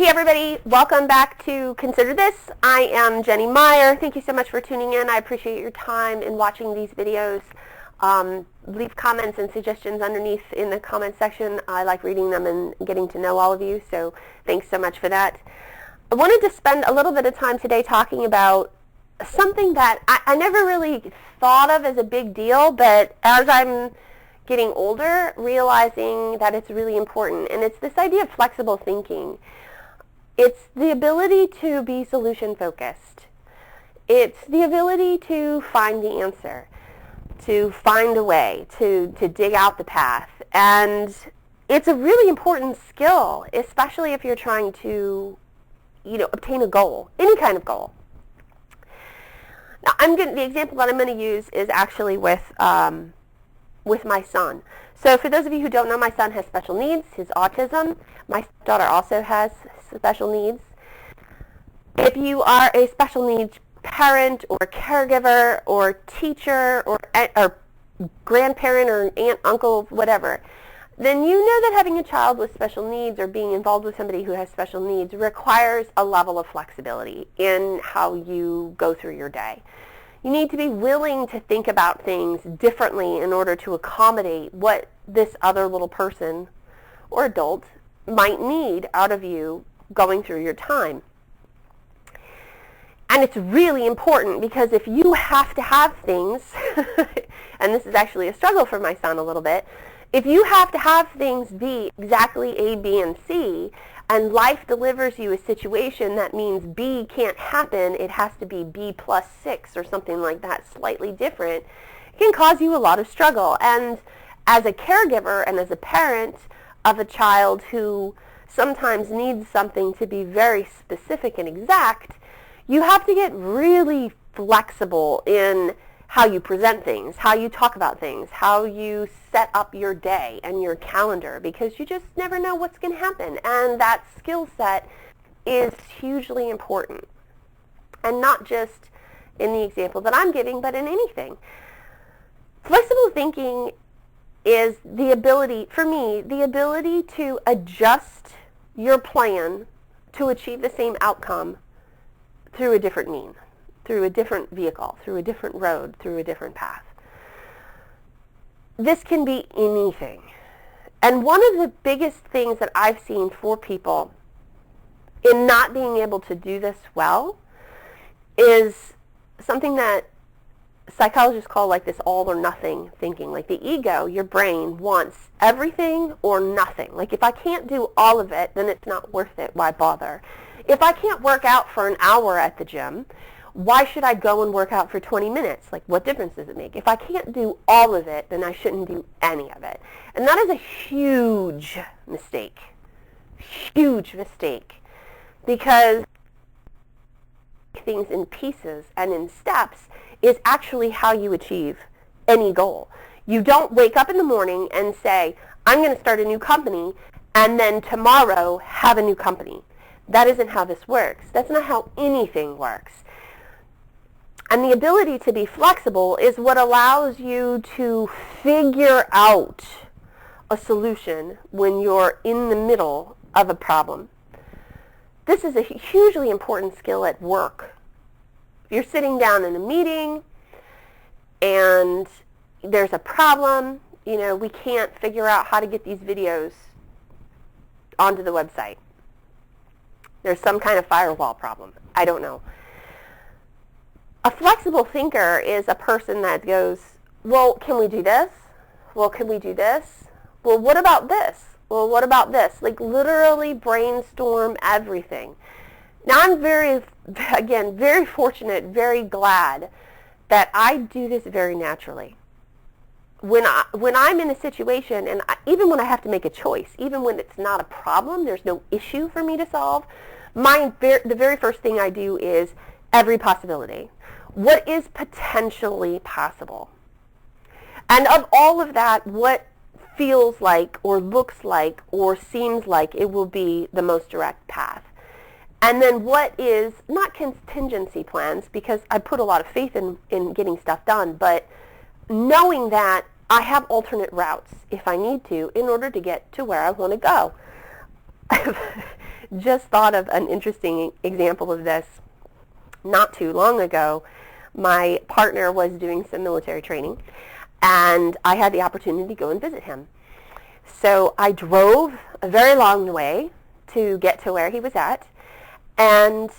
Hey everybody, welcome back to Consider This. I am Jenny Meyer. Thank you so much for tuning in. I appreciate your time in watching these videos. Leave comments and suggestions underneath in the comment section. I like reading them and getting to know all of you, so thanks so much for that. I wanted to spend a little bit of time today talking about something that I never really thought of as a big deal, but as I'm getting older, realizing that it's really important, and it's this idea of flexible thinking. It's the ability to be solution-focused. It's the ability to find the answer, to find a way, to dig out the path. And it's a really important skill, especially if you're trying to, obtain a goal, any kind of goal. Now, the example that I'm going to use is actually with my son. So for those of you who don't know, my son has special needs, his autism. My daughter also has special needs. If you are a special needs parent or caregiver or teacher or grandparent or aunt, uncle, whatever, then you know that having a child with special needs or being involved with somebody who has special needs requires a level of flexibility in how you go through your day. You need to be willing to think about things differently in order to accommodate what this other little person or adult might need out of you going through your time. And it's really important because if you have to have things, and this is actually a struggle for my son a little bit, if you have to have things be exactly A, B, and C, and life delivers you a situation that means B can't happen, it has to be B plus 6 or something like that, slightly different, it can cause you a lot of struggle. And as a caregiver and as a parent of a child who sometimes needs something to be very specific and exact, you have to get really flexible in how you present things, how you talk about things, how you set up your day and your calendar, because you just never know what's going to happen. And that skill set is hugely important. And not just in the example that I'm giving, but in anything. Flexible thinking is the ability, for me, the ability to adjust your plan to achieve the same outcome through a different means, through a different vehicle, through a different road, through a different path. This can be anything. And one of the biggest things that I've seen for people in not being able to do this well is something that psychologists call like this all or nothing thinking. Like the ego, your brain, wants everything or nothing. Like if I can't do all of it, then it's not worth it. Why bother? If I can't work out for an hour at the gym, why should I go and work out for 20 minutes? Like, what difference does it make? If I can't do all of it, then I shouldn't do any of it. And that is a huge mistake. Huge mistake. Because things in pieces and in steps is actually how you achieve any goal. You don't wake up in the morning and say, I'm going to start a new company, and then tomorrow have a new company. That isn't how this works. That's not how anything works. And the ability to be flexible is what allows you to figure out a solution when you're in the middle of a problem. This is a hugely important skill at work. If you're sitting down in a meeting and there's a problem, we can't figure out how to get these videos onto the website. There's some kind of firewall problem. I don't know. A flexible thinker is a person that goes, well, can we do this? Well, can we do this? Well, what about this? Well, what about this? Like literally brainstorm everything. Now I'm very fortunate, very glad that I do this very naturally. When I'm in a situation, and even when I have to make a choice, even when it's not a problem, there's no issue for me to solve, the very first thing I do is every possibility. What is potentially possible? And of all of that, what feels like or looks like or seems like it will be the most direct path? And then what is, not contingency plans, because I put a lot of faith in getting stuff done, but knowing that I have alternate routes if I need to in order to get to where I want to go. just thought of an interesting example of this. Not too long ago, my partner was doing some military training, and I had the opportunity to go and visit him. So I drove a very long way to get to where he was at, and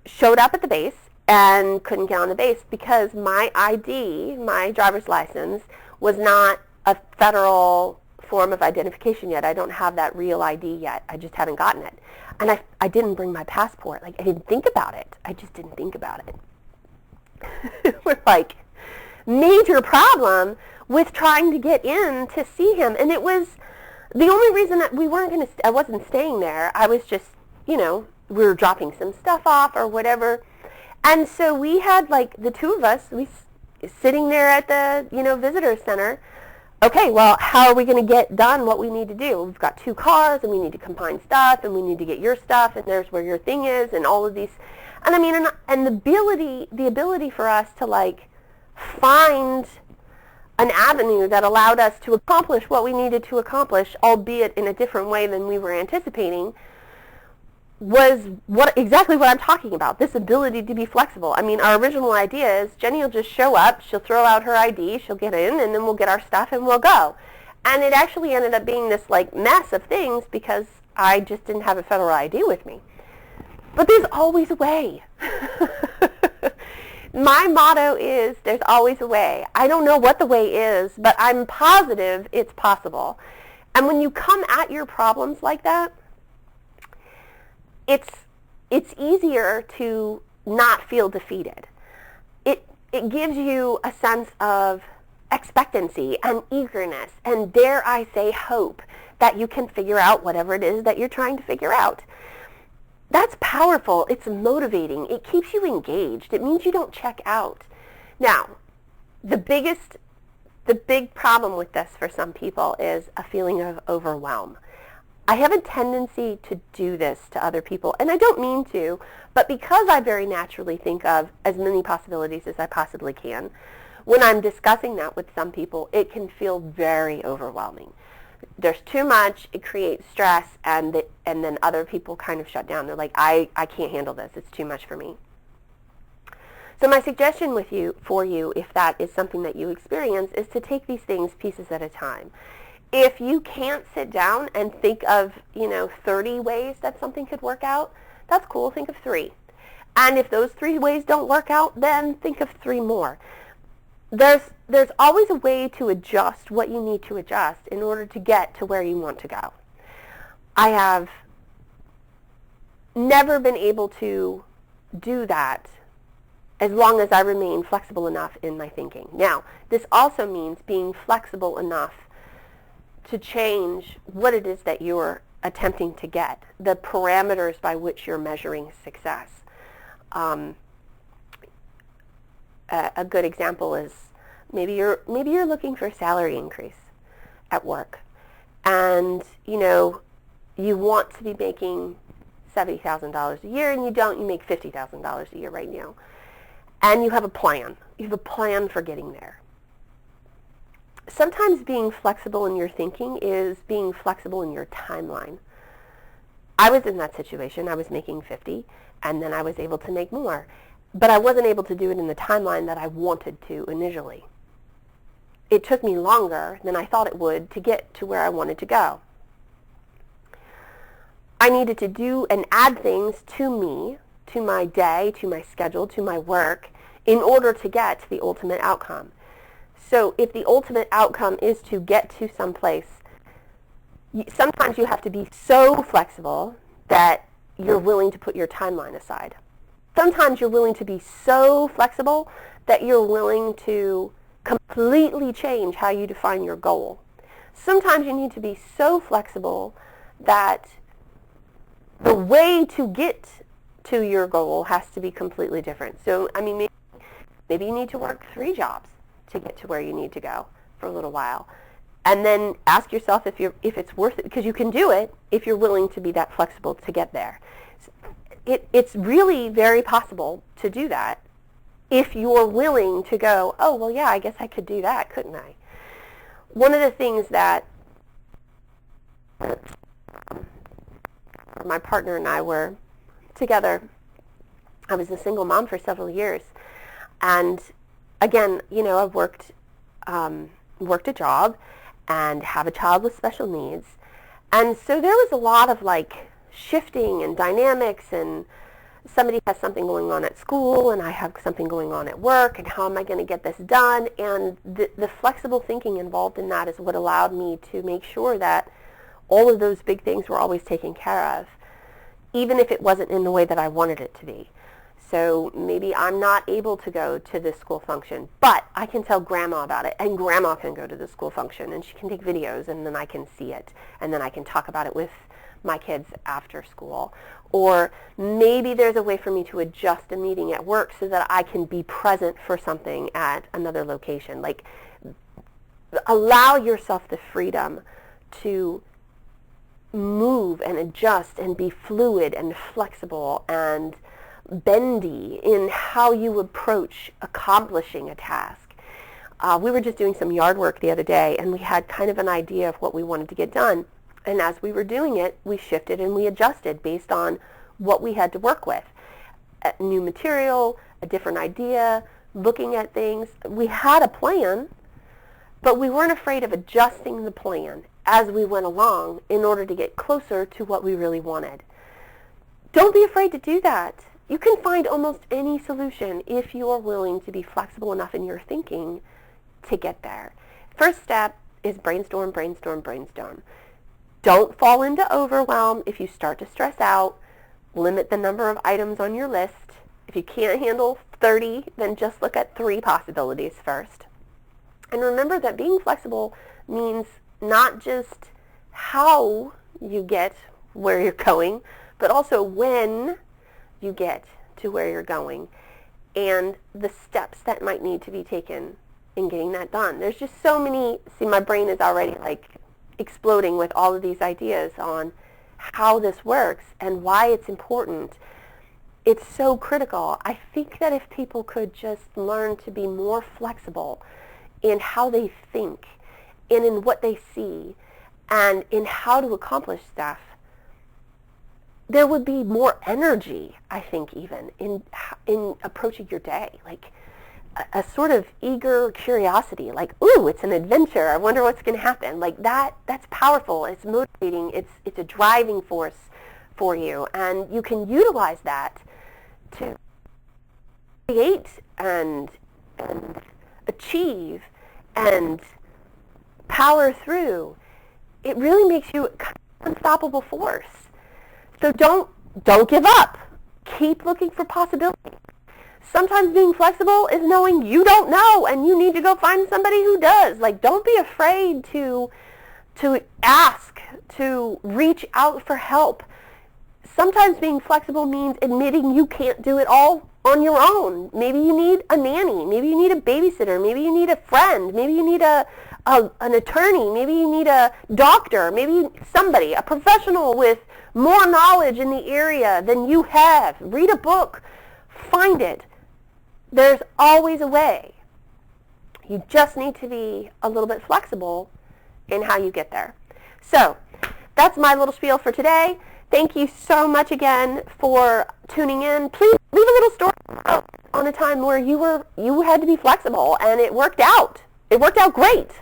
showed up at the base and couldn't get on the base because my ID, my driver's license, was not a federal form of identification yet. I don't have that real ID yet. I just haven't gotten it. And I didn't bring my passport. Like, I didn't think about it. I just didn't think about it. We're like, major problem with trying to get in to see him. And it was the only reason that we weren't going to, I wasn't staying there. I was just, we were dropping some stuff off or whatever. And so we had, like, the two of us, sitting there at the, visitor center. Okay, well, how are we going to get done what we need to do? We've got 2 cars, and we need to combine stuff, and we need to get your stuff, and there's where your thing is, and all of these. And I mean, and the ability for us to, like, find an avenue that allowed us to accomplish what we needed to accomplish, albeit in a different way than we were anticipating, was exactly what I'm talking about, this ability to be flexible. I mean, our original idea is Jenny will just show up, she'll throw out her ID, she'll get in, and then we'll get our stuff and we'll go. And it actually ended up being this, like, mess of things because I just didn't have a federal ID with me. But there's always a way. My motto is there's always a way. I don't know what the way is, but I'm positive it's possible. And when you come at your problems like that, it's easier to not feel defeated. It gives you a sense of expectancy and eagerness and, dare I say, hope that you can figure out whatever it is that you're trying to figure out. That's powerful. It's motivating. It keeps you engaged. It means you don't check out. Now, the big problem with this for some people is a feeling of overwhelm. I have a tendency to do this to other people, and I don't mean to, but because I very naturally think of as many possibilities as I possibly can, when I'm discussing that with some people, it can feel very overwhelming. There's too much, it creates stress, and then other people kind of shut down. They're like, I can't handle this, it's too much for me. So my suggestion for you, if that is something that you experience, is to take these things pieces at a time. If you can't sit down and think of, 30 ways that something could work out, that's cool. Think of 3. And if those 3 ways don't work out, then think of 3 more. There's always a way to adjust what you need to adjust in order to get to where you want to go. I have never been able to do that as long as I remain flexible enough in my thinking. Now, this also means being flexible enough to change what it is that you're attempting to get, the parameters by which you're measuring success. A good example is maybe you're looking for a salary increase at work, and you want to be making $70,000 a year, and you make $50,000 a year right now, and you have a plan. You have a plan for getting there. Sometimes being flexible in your thinking is being flexible in your timeline. I was in that situation. I was making 50, and then I was able to make more. But I wasn't able to do it in the timeline that I wanted to initially. It took me longer than I thought it would to get to where I wanted to go. I needed to do and add things to me, to my day, to my schedule, to my work, in order to get to the ultimate outcome. So if the ultimate outcome is to get to some place, sometimes you have to be so flexible that you're willing to put your timeline aside. Sometimes you're willing to be so flexible that you're willing to completely change how you define your goal. Sometimes you need to be so flexible that the way to get to your goal has to be completely different. So, I mean, maybe you need to work 3 jobs to get to where you need to go for a little while. And then ask yourself if it's worth it, because you can do it if you're willing to be that flexible to get there. It's really very possible to do that if you're willing to go, oh, well, yeah, I guess I could do that, couldn't I? One of the things that my partner and I were together. I was a single mom for several years. And again, I've worked a job and have a child with special needs. And so there was a lot of shifting and dynamics, and somebody has something going on at school and I have something going on at work, and how am I going to get this done? And the flexible thinking involved in that is what allowed me to make sure that all of those big things were always taken care of, even if it wasn't in the way that I wanted it to be. So maybe I'm not able to go to this school function, but I can tell Grandma about it, and Grandma can go to the school function, and she can take videos, and then I can see it, and then I can talk about it with my kids after school. Or maybe there's a way for me to adjust a meeting at work so that I can be present for something at another location. Allow yourself the freedom to move and adjust and be fluid and flexible and bendy in how you approach accomplishing a task. We were just doing some yard work the other day, and we had kind of an idea of what we wanted to get done. And as we were doing it, we shifted and we adjusted based on what we had to work with. A new material, a different idea, looking at things. We had a plan, but we weren't afraid of adjusting the plan as we went along in order to get closer to what we really wanted. Don't be afraid to do that. You can find almost any solution if you are willing to be flexible enough in your thinking to get there. First step is brainstorm, brainstorm, brainstorm. Don't fall into overwhelm. If you start to stress out, limit the number of items on your list. If you can't handle 30, then just look at 3 possibilities first. And remember that being flexible means not just how you get where you're going, but also when you get to where you're going and the steps that might need to be taken in getting that done. There's just so many. See, my brain is already exploding with all of these ideas on how this works and why it's important. It's so critical. I think that if people could just learn to be more flexible in how they think and in what they see and in how to accomplish stuff, there would be more energy, I think, even in approaching your day. A sort of eager curiosity, ooh, it's an adventure. I wonder what's going to happen. That's powerful. It's motivating. It's a driving force for you. And you can utilize that to create and achieve and power through. It really makes you an unstoppable force. So don't give up. Keep looking for possibilities. Sometimes being flexible is knowing you don't know and you need to go find somebody who does. Don't be afraid to ask, to reach out for help. Sometimes being flexible means admitting you can't do it all on your own. Maybe you need a nanny. Maybe you need a babysitter. Maybe you need a friend. Maybe you need an attorney. Maybe you need a doctor. Maybe somebody, a professional with more knowledge in the area than you have. Read a book. Find it. There's always a way. You just need to be a little bit flexible in how you get there. So that's my little spiel for today. Thank you so much again for tuning in. Please leave a little story on a time where you had to be flexible and it worked out. It worked out great.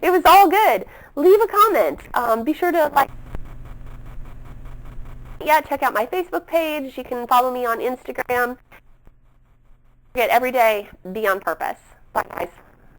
It was all good. Leave a comment. Be sure to check out my Facebook page. You can follow me on Instagram. Every day, be on purpose. Bye, guys.